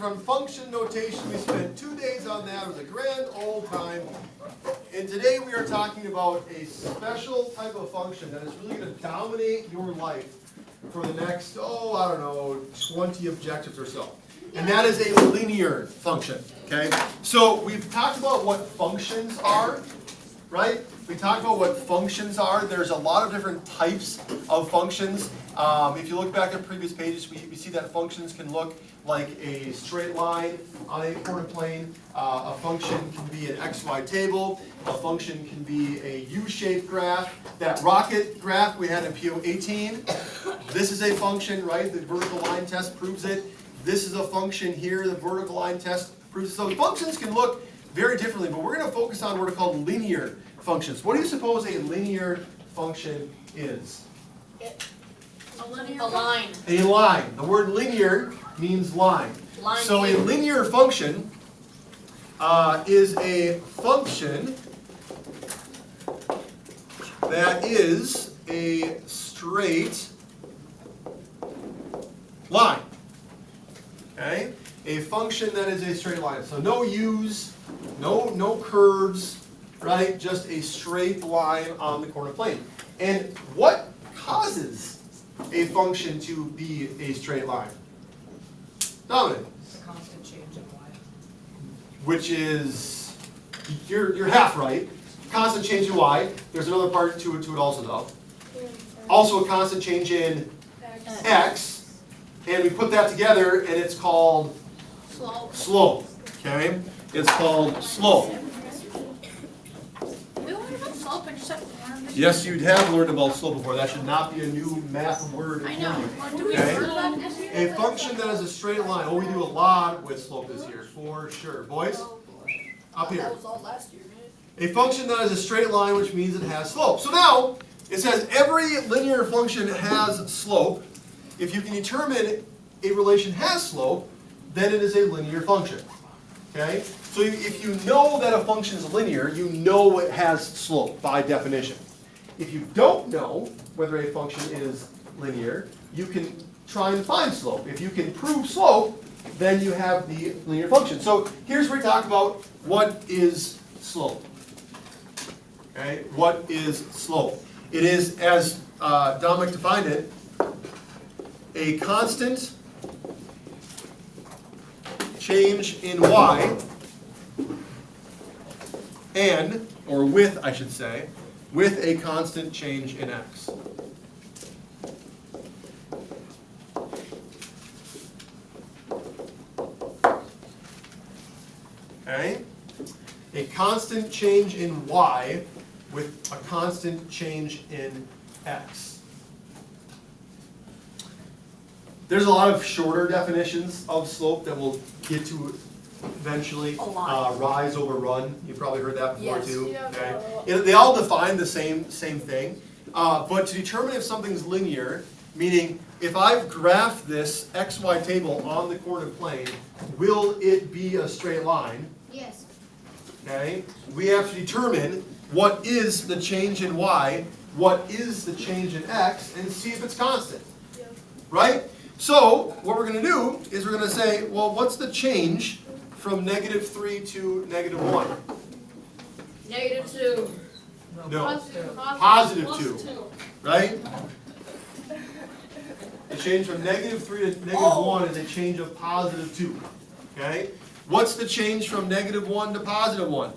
from function notation. We spent 2 days on that. It was a grand old time. And today we are talking about a special type of function that is really going to dominate your life for the next, I don't know, 20 objectives or so. And that is a linear function, okay? So we've talked about what functions are, right? We talked about what functions are. There's a lot of different types of functions. If you look back at previous pages, we see that functions can look like a straight line on a corner plane. A function can be an XY table. A function can be a U-shaped graph. That rocket graph we had in PO 18, this is a function, right? The vertical line test proves it. This is a function here. The vertical line test proves it. So functions can look very differently, but we're going to focus on what are called linear functions. What do you suppose a linear function is? A line. A line. The word linear means line. So a linear function is a function that is a straight line. Okay? A function that is a straight line. So no u's, no curves, right? Just a straight line on the corner plane. And what causes a function to be a straight line? Dominic. It's a constant change in y. Which is, you're half right. Constant change in y. There's another part to it also though. Also a constant change in x. And we put that together and it's called slope. Okay? It's called slope. We learned about slope and stuff. Yes, you'd have learned about slope before. That should not be a new math word. I know. What do we Okay. learn about this? A function that is a straight line. Oh, we do a lot with slope this year, for sure. Boys? Up here. That was all last year, man. A function that is a straight line, which means it has slope. So now, it says every linear function has slope. If you can determine a relation has slope, then it is a linear function. Okay? So if you know that a function is linear, you know it has slope by definition. If you don't know whether a function is linear, you can try and find slope. If you can prove slope, then you have the linear function. So here's where we talk about what is slope. Okay? What is slope? It is, as Dominic defined it, a constant change in y and, or with, I should say, with a constant change in x. Okay? A constant change in y with a constant change in x. There's a lot of shorter definitions of slope that we'll get to eventually. Rise over run. You've probably heard that before too. Yeah, Okay? They all define the same thing. But to determine if something's linear, meaning if I've graphed this XY table on the coordinate plane, will it be a straight line? Yes. Okay? We have to determine what is the change in y, what is the change in x, and see if it's constant. Right? So, what we're going to do is we're going to say, well, what's the change from -3 to -1? -2. No. Positive +2. 2. Right? The change from -3 to -1 is a change of +2. Okay? What's the change from -1 to +1?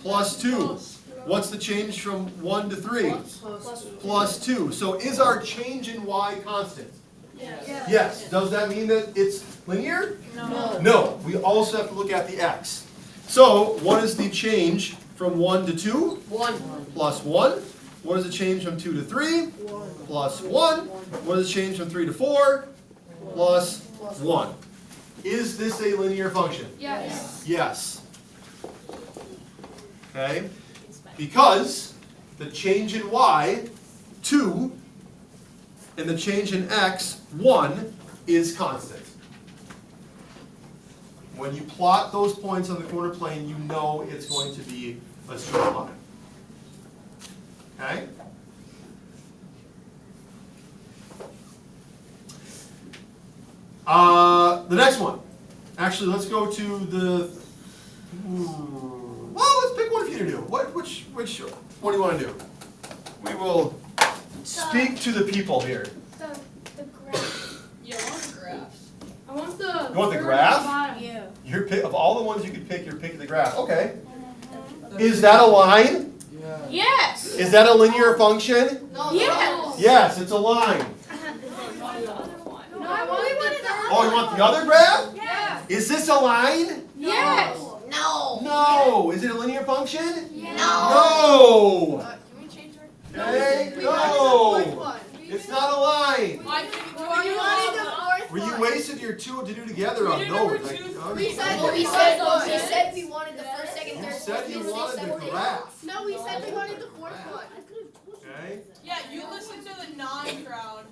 +2. What's the change from 1 to 3? +2. So is our change in y constant? Yes. Yes. Does that mean that it's linear? No. No. We also have to look at the x. So what is the change from 1 to 2? 1. +1. What is the change from 2 to 3? +1. What is the change from 3 to 4? +1. Is this a linear function? Yes. Yes. Okay? Because the change in y, 2, and the change in x, 1, is constant. When you plot those points on the corner plane, you know it's going to be a straight line. Okay? The next one. Actually, let's go to the. Well, let's pick one for you to do. Which one do you want to do? We will speak to the people here. The graph. Yeah, I want the graphs. I want the. You want the third graph? at the bottom. Yeah. Your pick of all the ones you could pick. You're picking the graph. Okay. Is that a line? Yes. Is that a linear function? No. Yes. Yes, it's a line. No, I really wanted the other Oh, you want the other graph? Yeah. Is this a line? Yes. No. No. Is it a linear function? No. No. Can we change our? Okay, no. It's not a line. Why can't you wanted the fourth Well, you wasted your two to do together on no. Like, We okay. said we wanted the first, second, You third, said fourth, you fifth, wanted sixth, the seventh, graph. No, we said we wanted the fourth one. Okay. Yeah, you listen to the non-crowd.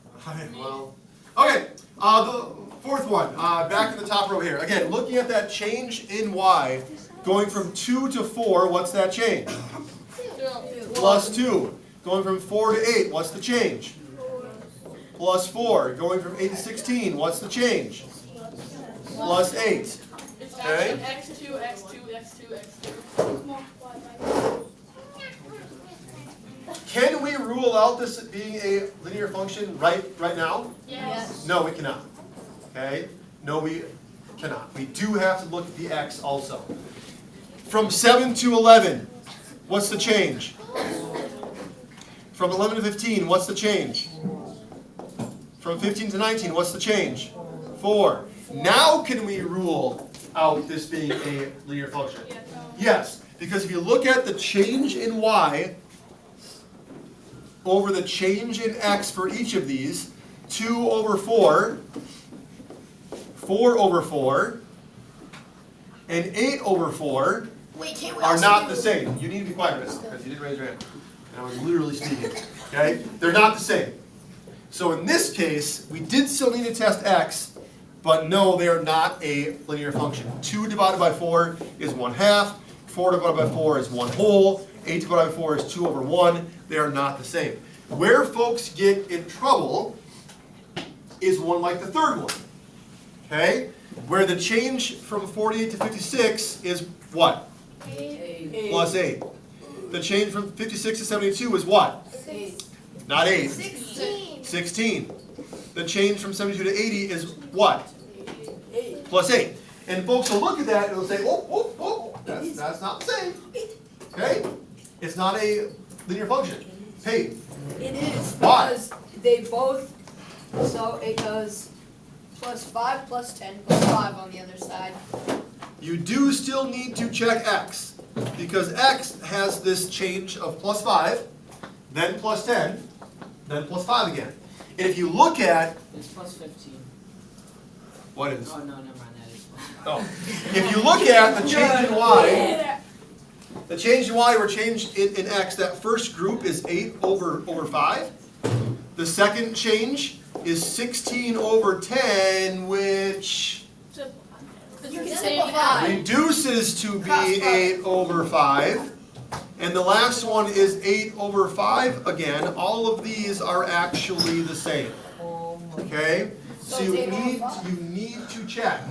Well. Okay. The fourth one. Back in the top row here. Again, looking at that change in y, going from 2 to 4. What's that change? Plus 2. Going from 4 to 8. What's the change? Plus 4. Going from 8 to 16. What's the change? Plus 8. It's Okay. actually x2, x2, x2, x2. Can we rule out this being a linear function right now? Yes. No, we cannot. Okay? No, we cannot. We do have to look at the x also. From 7 to 11, what's the change? From 11 to 15, what's the change? From 15 to 19, what's the change? 4. Now can we rule out this being a linear function? Yes, because if you look at the change in y over the change in x for each of these, 2 over 4, 4 over 4, and 8 over 4 Wait, can't we are also not do- the same. You need to be quiet right now, because you didn't raise your hand. And I was literally speaking. Okay? They're not the same. So in this case, we did still need to test x, but no, they are not a linear function. 2 divided by 4 is 1/2. 4 divided by 4 is 1 whole. 8 divided by 4 is 2 over 1. They are not the same. Where folks get in trouble is one like the third one. Okay? Where the change from 48 to 56 is what? 8. Plus 8. The change from 56 to 72 is what? 8. Not 8. 16. 16. The change from 72 to 80 is what? 8. Plus 8. And folks will look at that and they'll say, oh, that's not the same. Okay? It's not a linear function. Hey, It is, Why? because they both, so it goes plus 5 plus 10 plus 5 on the other side. you do still need to check x, because x has this change of plus 5, then plus 10, then plus 5 again. And if you look at, It's plus 15. what is? Oh, no, never mind, that is plus 5. Oh. If you look at the change in y, the change in y or change in x, that first group is 8 over 5. The second change is 16 over 10, which You can simplify. reduces to be 8 over 5. And the last one is 8 over 5 again. All of these are actually the same. Okay? So So you it's 8 over need, 5. you need to check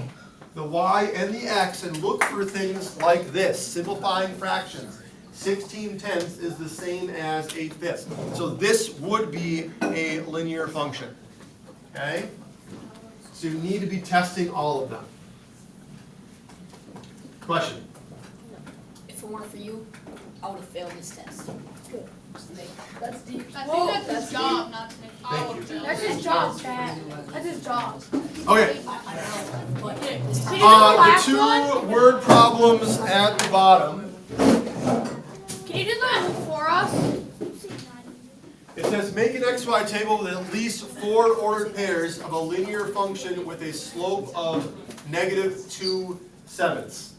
the y and the x and look for things like this, simplifying fractions. 16/10 is the same as 8/5. So this would be a linear function. Okay? So you need to be testing all of them. Question? If it weren't for you, I would have failed this test. That's deep. I think that's his job, not to make Thank you. That's his job, Pat. That's his job. Okay. I know, but this Can time. you do the last The one? 2 word problems at the bottom. Can you do that for us? It says make an XY table with at least 4 ordered pairs of a linear function with a slope of -2/7.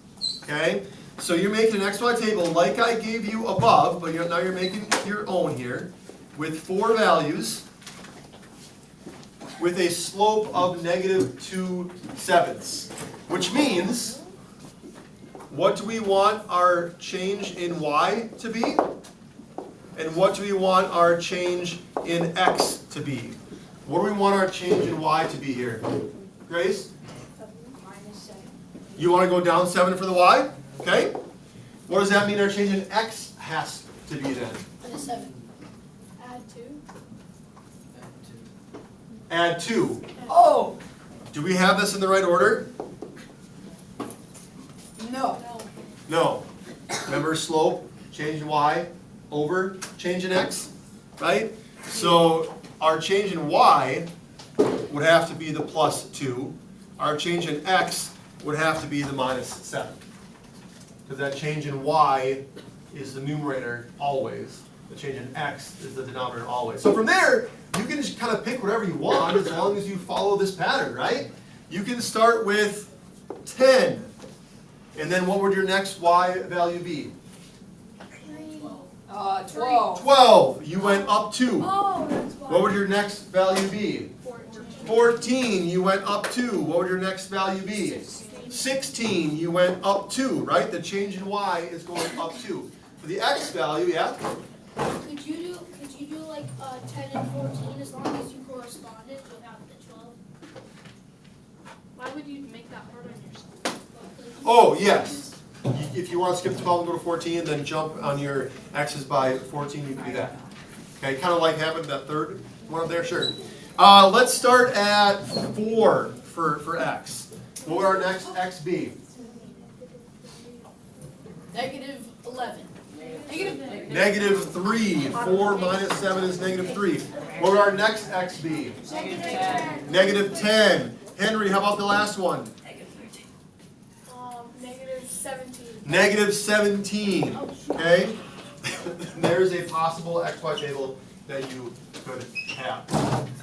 Okay? So you're making an XY table like I gave you above, but now you're making your own here with 4 values with a slope of -2/7. Which means, what do we want our change in y to be? And what do we want our change in x to be? What do we want our change in y to be here? Grace? You want to go down 7 for the y? Okay. What does that mean our change in x has to be then? Minus 7. Add 2. Add 2. Oh! Do we have this in the right order? No. No. Remember slope, change in y, over change in x, right? So our change in y would have to be the plus 2. Our change in x would have to be the minus 7. Because that change in y is the numerator always. The change in x is the denominator always. So from there, you can just kind of pick whatever you want as long as you follow this pattern, right? You can start with 10. And then what would your next y value be? 12. 12. You went up 2. Oh, that's why. What would your next value be? 14. You went up 2. What would your next value be? 16. You went up 2, right? The change in y is going up 2. For the x value, yeah? Could you do like 10 and 14 as long as you corresponded without the 12? Why would you make that hard on yourself? Oh, yes. If you want to skip 12 and go to 14, then jump on your x's by 14, you can do that. Okay, kind of like having that third one up there, sure. Let's start at 4 for x. What would our next x be? Negative 11. Negative 3. 4 minus 7 is negative 3. What would our next x be? Negative 10. Henry, how about the last one? Negative 17. Negative 17. Okay? There's a possible xy table that you could have.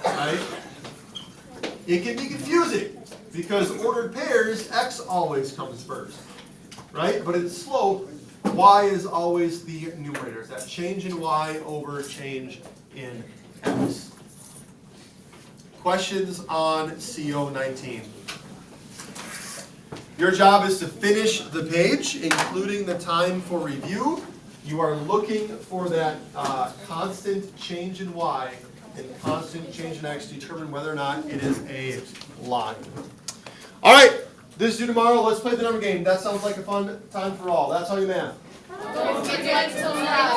Right? It can be confusing because ordered pairs, x always comes first. Right? But in slope, y is always the numerator. It's that change in y over change in x. Questions on CO19? Your job is to finish the page, including the time for review. You are looking for that constant change in y and constant change in x to determine whether or not it is a line. All right, this is due tomorrow. Let's play the number game. That sounds like a fun time for all. That's all you math. Don't forget to like,